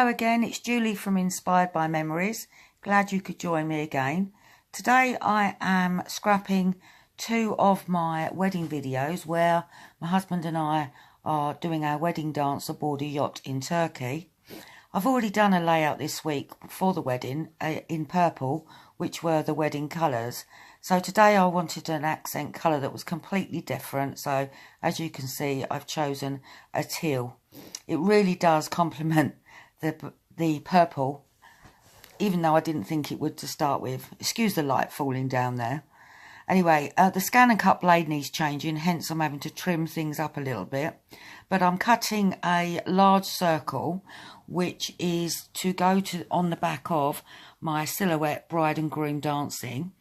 Hello again, it's Julie from Inspired by Memories. Glad you could join me again. Today I am scrapping two of my wedding videos where my husband and I are doing our wedding dance aboard a yacht in Turkey. I've already done a layout this week for the wedding in purple, which were the wedding colours. So today I wanted an accent colour that was completely different. So as you can see, I've chosen a teal. It really does complement the purple, even though I didn't think it would to start with. Excuse the light falling down there. Anyway, the scan and cut blade needs changing, hence I'm having to trim things up a little bit. But I'm cutting a large circle, which is to go to on the back of my silhouette bride and groom dancing.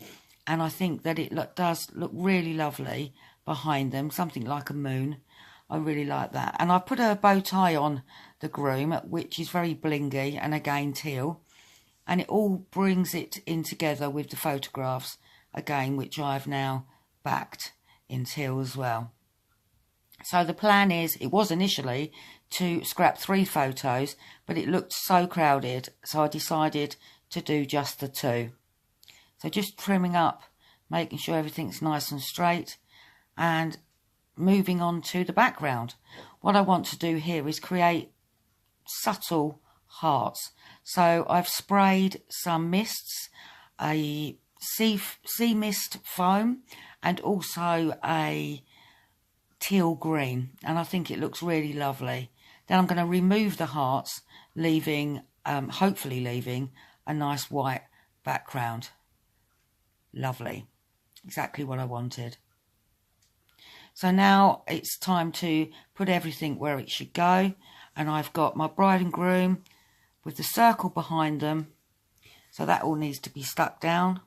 And I think that it does look really lovely behind them, something like a moon. I really like that. And I put a bow tie on the groom, which is very blingy and again teal. And it all brings it in together with the photographs, again, which I've now backed in teal as well. So the plan is, it was initially to scrap 3 photos, but it looked so crowded, so I decided to do just the 2. So just trimming up, making sure everything's nice and straight, and moving on to the background. What I want to do here is create subtle hearts. So I've sprayed some mists, a sea mist foam, and also a teal green, and I think it looks really lovely. Then I'm going to remove the hearts, leaving hopefully leaving a nice white background. Lovely, exactly what I wanted. So now it's time to put everything where it should go, and I've got my bride and groom with the circle behind them, so that all needs to be stuck down.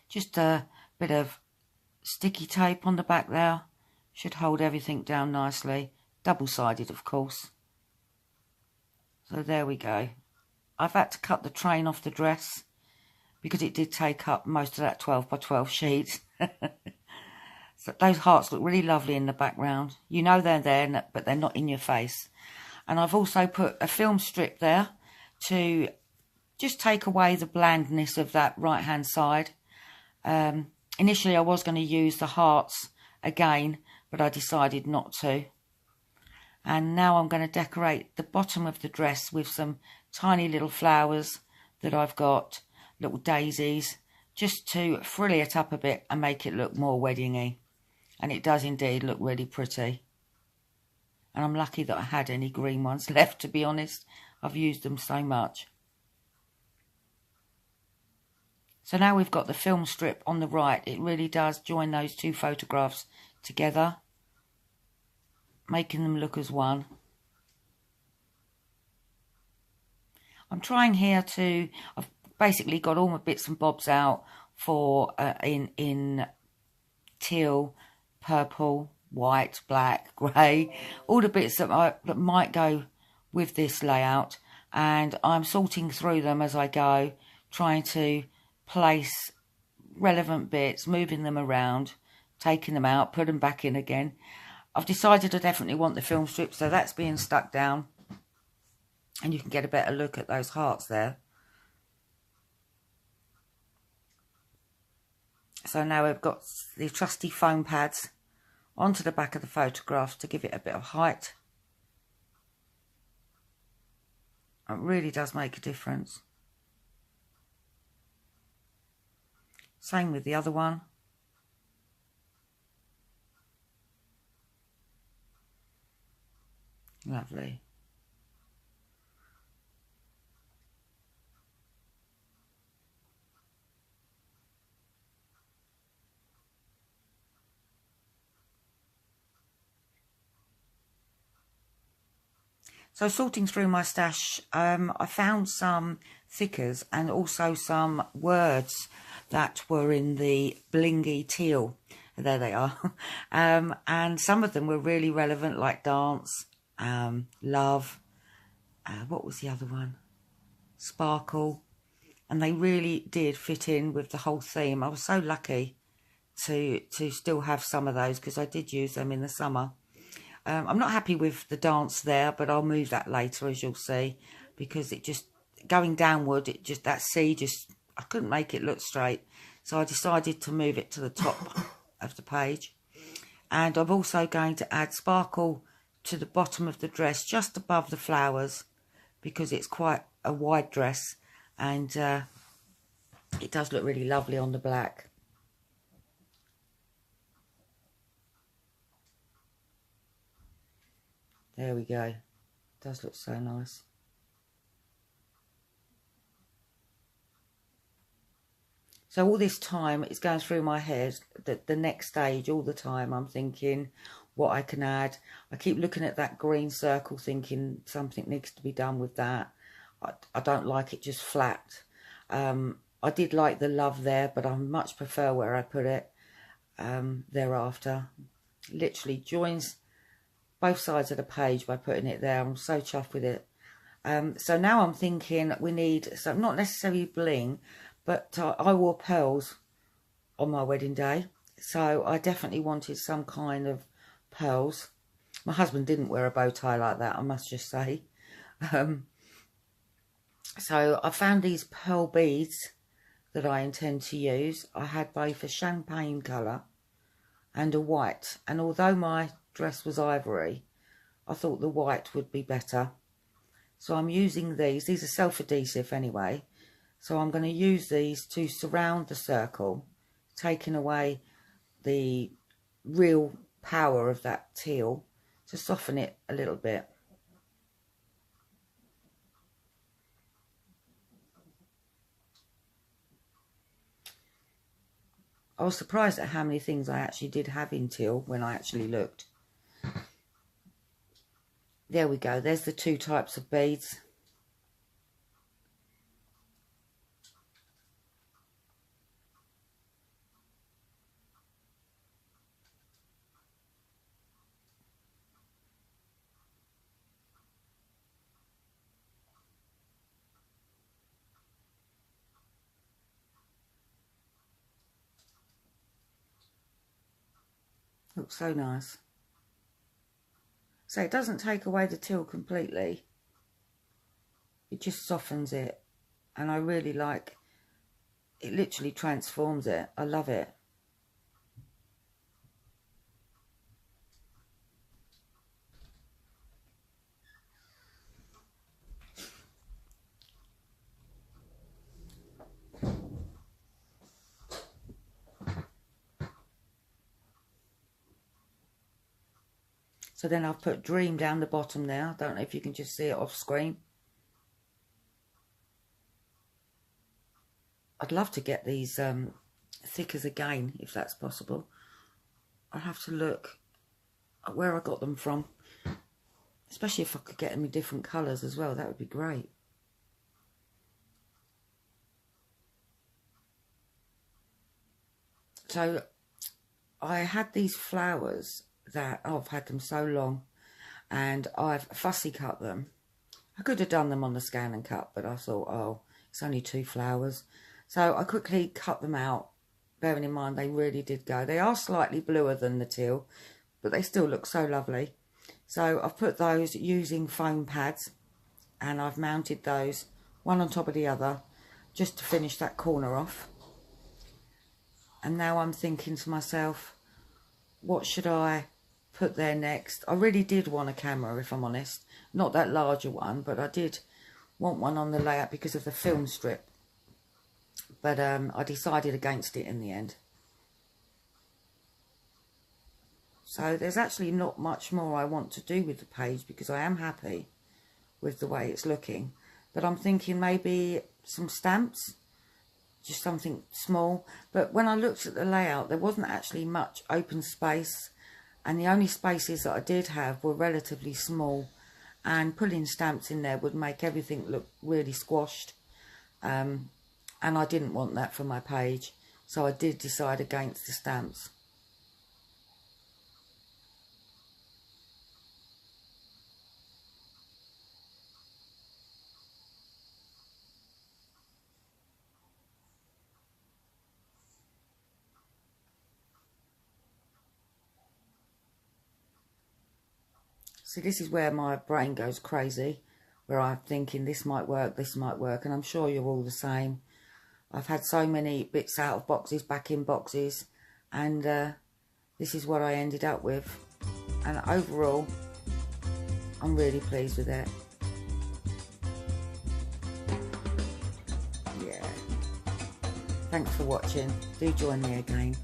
Just a bit of sticky tape on the back there should hold everything down nicely, double-sided of course. So there we go. I've had to cut the train off the dress because it did take up most of that 12 by 12 sheet. So those hearts look really lovely in the background. You know they're there, but they're not in your face. And I've also put a film strip there to just take away the blandness of that right-hand side. Initially I was going to use the hearts again, but I decided not to. And now I'm going to decorate the bottom of the dress with some tiny little flowers that I've got, little daisies, just to frilly it up a bit and make it look more wedding-y. And it does indeed look really pretty. And I'm lucky that I had any green ones left, to be honest. I've used them so much. So now we've got the film strip on the right. It really does join those 2 photographs together, making them look as one. I'm trying here to, I've basically got all my bits and bobs out for in teal, purple, white, black, grey, all the bits that might go with this layout, and I'm sorting through them as I go, trying to place relevant bits, moving them around, taking them out, put them back in again. I've decided I definitely want the film strip, so that's being stuck down, and you can get a better look at those hearts there. So now we've got the trusty foam pads onto the back of the photographs to give it a bit of height. It really does make a difference. Same with the other one. Lovely. So sorting through my stash, I found some thickers and also some words that were in the blingy teal. There they are. And some of them were really relevant, like dance, love. What was the other one? Sparkle. And they really did fit in with the whole theme. I was so lucky to still have some of those because I did use them in the summer. I'm not happy with the dance there, but I'll move that later, as you'll see, because it just, going downward, it just, that C just, I couldn't make it look straight. So I decided to move it to the top of the page. And I'm also going to add sparkle to the bottom of the dress, just above the flowers, because it's quite a wide dress, and it does look really lovely on the black. There we go. It does look so nice. So all this time it's going through my head, the next stage, all the time I'm thinking what I can add. I keep looking at that green circle thinking something needs to be done with that. I don't like it just flat. I did like the love there, but I much prefer where I put it thereafter. Literally joins both sides of the page by putting it there. I'm so chuffed with it. So now I'm thinking we need, so not necessarily bling, but I wore pearls on my wedding day. So I definitely wanted some kind of pearls. My husband didn't wear a bow tie like that, I must just say. So I found these pearl beads that I intend to use. I had both a champagne colour and a white. And although my dress was ivory, I thought the white would be better. So I'm using these. These are self-adhesive anyway. So I'm going to use these to surround the circle, taking away the real power of that teal to soften it a little bit. I was surprised at how many things I actually did have in teal when I actually looked. There we go. There's the two types of beads. Looks so nice. So it doesn't take away the teal completely. It just softens it. And I really like, it literally transforms it. I love it. So then I've put Dream down the bottom there. I don't know if you can just see it off screen. I'd love to get these thickers again, if that's possible. I'll have to look at where I got them from. Especially if I could get them in different colours as well. That would be great. So I had these flowers that, oh, I've had them so long, and I've fussy cut them. I could have done them on the scan and cut, but I thought, oh, it's only 2 flowers. So I quickly cut them out, bearing in mind they really did go. They are slightly bluer than the teal, but they still look so lovely. So I've put those using foam pads, and I've mounted those one on top of the other just to finish that corner off. And now I'm thinking to myself, what should I put there next? I really did want a camera, if I'm honest. Not that larger one, but I did want one on the layout because of the film strip. But I decided against it in the end. So there's actually not much more I want to do with the page because I am happy with the way it's looking. But I'm thinking maybe some stamps, just something small. But when I looked at the layout, there wasn't actually much open space, and the only spaces that I did have were relatively small, and putting stamps in there would make everything look really squashed, and I didn't want that for my page, so I did decide against the stamps. See, this is where my brain goes crazy, where I'm thinking this might work, and I'm sure you're all the same. I've had so many bits out of boxes, back in boxes, and this is what I ended up with. And overall, I'm really pleased with it. Yeah. Thanks for watching. Do join me again.